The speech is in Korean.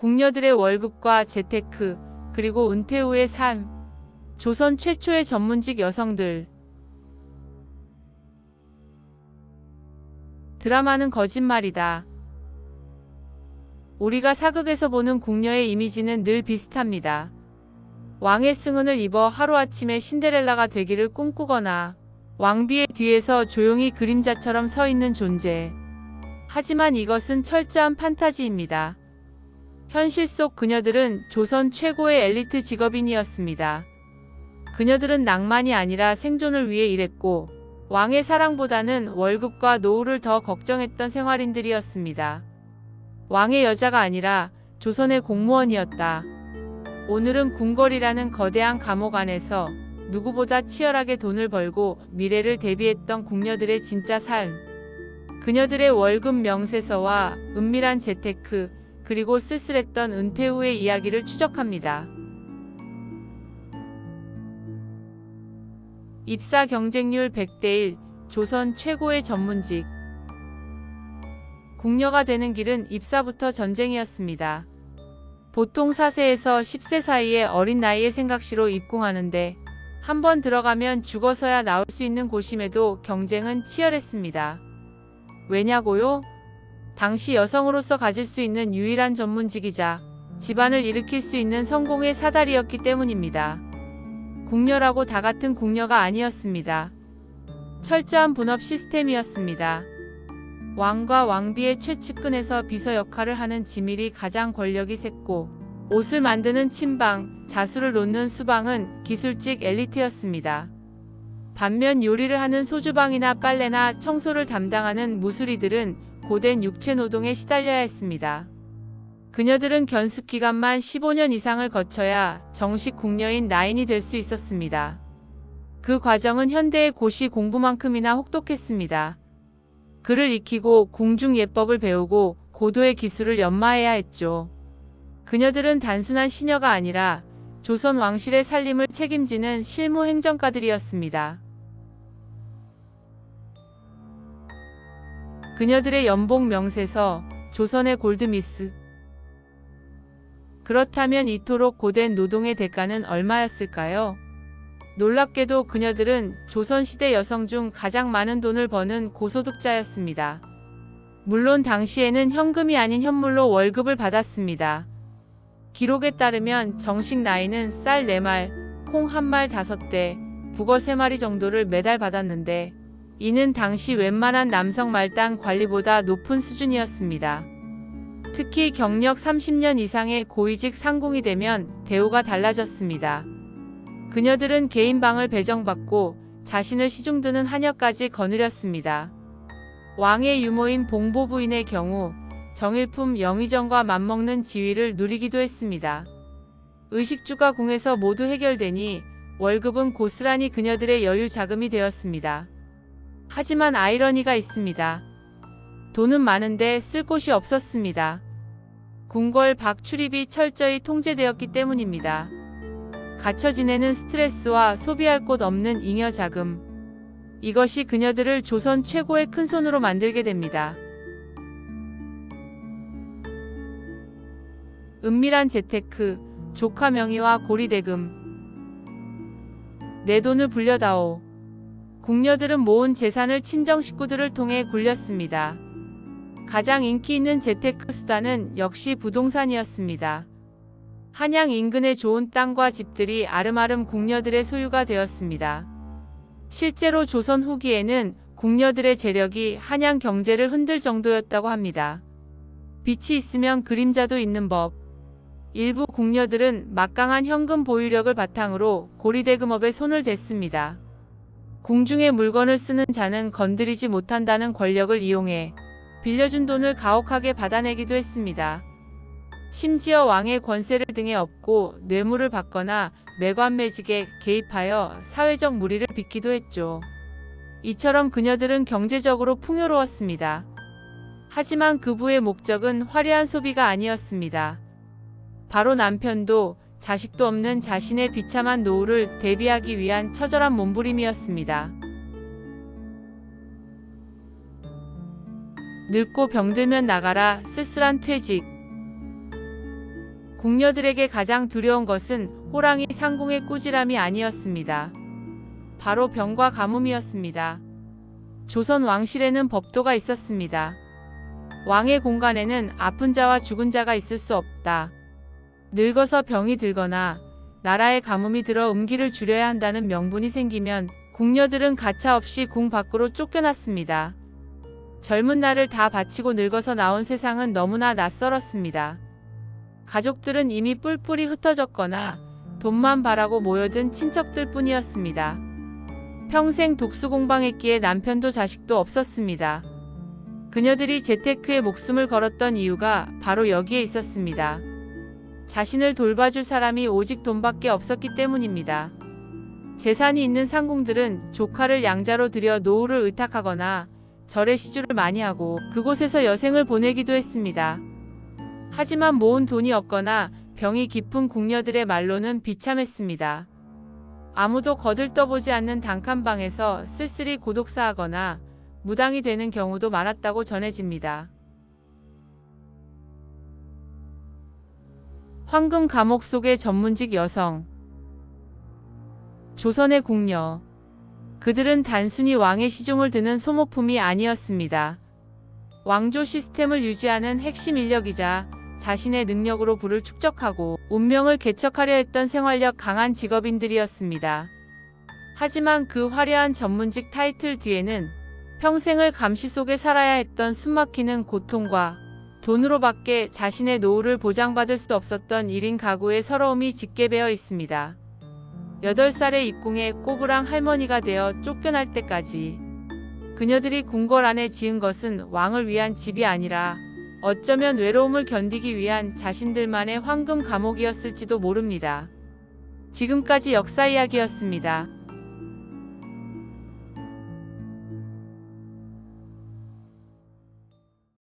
궁녀들의 월급과 재테크, 그리고 은퇴 후의 삶. 조선 최초의 전문직 여성들. 드라마는 거짓말이다. 우리가 사극에서 보는 궁녀의 이미지는 늘 비슷합니다. 왕의 승은을 입어 하루아침에 신데렐라가 되기를 꿈꾸거나 왕비의 뒤에서 조용히 그림자처럼 서 있는 존재. 하지만 이것은 철저한 판타지입니다. 현실 속 그녀들은 조선 최고의 엘리트 직업인이었습니다. 그녀들은 낭만이 아니라 생존을 위해 일했고 왕의 사랑보다는 월급과 노후를 더 걱정했던 생활인들이었습니다. 왕의 여자가 아니라 조선의 공무원이었다. 오늘은 궁궐이라는 거대한 감옥 안에서 누구보다 치열하게 돈을 벌고 미래를 대비했던 궁녀들의 진짜 삶. 그녀들의 월급 명세서와 은밀한 재테크, 그리고 쓸쓸했던 은퇴 후의 이야기를 추적합니다. 입사 경쟁률 100대 1, 조선 최고의 전문직. 궁녀가 되는 길은 입사부터 전쟁이었습니다. 보통 4세에서 10세 사이의 어린 나이의 생각시로 입궁하는데 한번 들어가면 죽어서야 나올 수 있는 곳임에도 경쟁은 치열했습니다. 왜냐고요? 당시 여성으로서 가질 수 있는 유일한 전문직이자 집안을 일으킬 수 있는 성공의 사다리였기 때문입니다. 궁녀라고 다 같은 궁녀가 아니었습니다. 철저한 분업 시스템이었습니다. 왕과 왕비의 최측근에서 비서 역할을 하는 지밀이 가장 권력이 셌고, 옷을 만드는 침방, 자수를 놓는 수방은 기술직 엘리트였습니다. 반면 요리를 하는 소주방이나 빨래나 청소를 담당하는 무수리들은 고된 육체 노동에 시달려야 했습니다. 그녀들은 견습 기간만 15년 이상을 거쳐야 정식 궁녀인 나인이 될 수 있었습니다. 그 과정은 현대의 고시 공부만큼이나 혹독했습니다. 글을 익히고 궁중 예법을 배우고 고도의 기술을 연마해야 했죠. 그녀들은 단순한 시녀가 아니라 조선 왕실의 살림을 책임지는 실무 행정가들이었습니다. 그녀들의 연봉 명세서, 조선의 골드미스. 그렇다면 이토록 고된 노동의 대가는 얼마였을까요? 놀랍게도 그녀들은 조선시대 여성 중 가장 많은 돈을 버는 고소득자였습니다. 물론 당시에는 현금이 아닌 현물로 월급을 받았습니다. 기록에 따르면 정식 나이는 쌀 4말, 콩 1말 5대, 북어 3마리 정도를 매달 받았는데 이는 당시 웬만한 남성 말단 관리보다 높은 수준이었습니다. 특히 경력 30년 이상의 고위직 상궁이 되면 대우가 달라졌습니다. 그녀들은 개인 방을 배정받고 자신을 시중드는 하녀까지 거느렸습니다. 왕의 유모인 봉보 부인의 경우 정일품 영의정과 맞먹는 지위를 누리기도 했습니다. 의식주가 궁에서 모두 해결되니 월급은 고스란히 그녀들의 여유 자금이 되었습니다. 하지만 아이러니가 있습니다. 돈은 많은데 쓸 곳이 없었습니다. 궁궐 밖 출입이 철저히 통제되었기 때문입니다. 갇혀 지내는 스트레스와 소비할 곳 없는 잉여 자금. 이것이 그녀들을 조선 최고의 큰손으로 만들게 됩니다. 은밀한 재테크, 조카 명의와 고리대금. 내 돈을 불려다오. 궁녀들은 모은 재산을 친정 식구들을 통해 굴렸습니다. 가장 인기 있는 재테크 수단은 역시 부동산이었습니다. 한양 인근의 좋은 땅과 집들이 아름아름 궁녀들의 소유가 되었습니다. 실제로 조선 후기에는 궁녀들의 재력이 한양 경제를 흔들 정도였다고 합니다. 빛이 있으면 그림자도 있는 법. 일부 궁녀들은 막강한 현금 보유력을 바탕으로 고리대금업에 손을 댔습니다. 궁중의 물건을 쓰는 자는 건드리지 못한다는 권력을 이용해 빌려준 돈을 가혹하게 받아내기도 했습니다. 심지어 왕의 권세를 등에 업고 뇌물을 받거나 매관매직에 개입하여 사회적 물의를 빚기도 했죠. 이처럼 그녀들은 경제적으로 풍요로웠습니다. 하지만 그부의 목적은 화려한 소비가 아니었습니다. 바로 남편도 자식도 없는 자신의 비참한 노후를 대비하기 위한 처절한 몸부림이었습니다. 늙고 병들면 나가라, 쓸쓸한 퇴직. 궁녀들에게 가장 두려운 것은 호랑이 상궁의 꾸지람이 아니었습니다. 바로 병과 가뭄이었습니다. 조선 왕실에는 법도가 있었습니다. 왕의 공간에는 아픈 자와 죽은 자가 있을 수 없다. 늙어서 병이 들거나 나라에 가뭄이 들어 음기를 줄여야 한다는 명분이 생기면 궁녀들은 가차없이 궁 밖으로 쫓겨났습니다. 젊은 날을 다 바치고 늙어서 나온 세상은 너무나 낯설었습니다. 가족들은 이미 뿔뿔이 흩어졌거나 돈만 바라고 모여든 친척들 뿐이었습니다. 평생 독수공방했기에 남편도 자식도 없었습니다. 그녀들이 재테크에 목숨을 걸었던 이유가 바로 여기에 있었습니다. 자신을 돌봐줄 사람이 오직 돈밖에 없었기 때문입니다. 재산이 있는 상궁들은 조카를 양자로 들여 노후를 의탁하거나 절에 시주를 많이 하고 그곳에서 여생을 보내기도 했습니다. 하지만 모은 돈이 없거나 병이 깊은 궁녀들의 말로는 비참했습니다. 아무도 거들떠보지 않는 단칸방에서 쓸쓸히 고독사하거나 무당이 되는 경우도 많았다고 전해집니다. 황금 감옥 속의 전문직 여성. 조선의 궁녀. 그들은 단순히 왕의 시중을 드는 소모품이 아니었습니다. 왕조 시스템을 유지하는 핵심 인력이자 자신의 능력으로 부를 축적하고 운명을 개척하려 했던 생활력 강한 직업인들이었습니다. 하지만 그 화려한 전문직 타이틀 뒤에는 평생을 감시 속에 살아야 했던 숨막히는 고통과 돈으로밖에 자신의 노후를 보장받을 수 없었던 1인 가구의 서러움이 짙게 배어 있습니다. 8살의 입궁에 꼬부랑 할머니가 되어 쫓겨날 때까지 그녀들이 궁궐 안에 지은 것은 왕을 위한 집이 아니라 어쩌면 외로움을 견디기 위한 자신들만의 황금 감옥이었을지도 모릅니다. 지금까지 역사 이야기였습니다.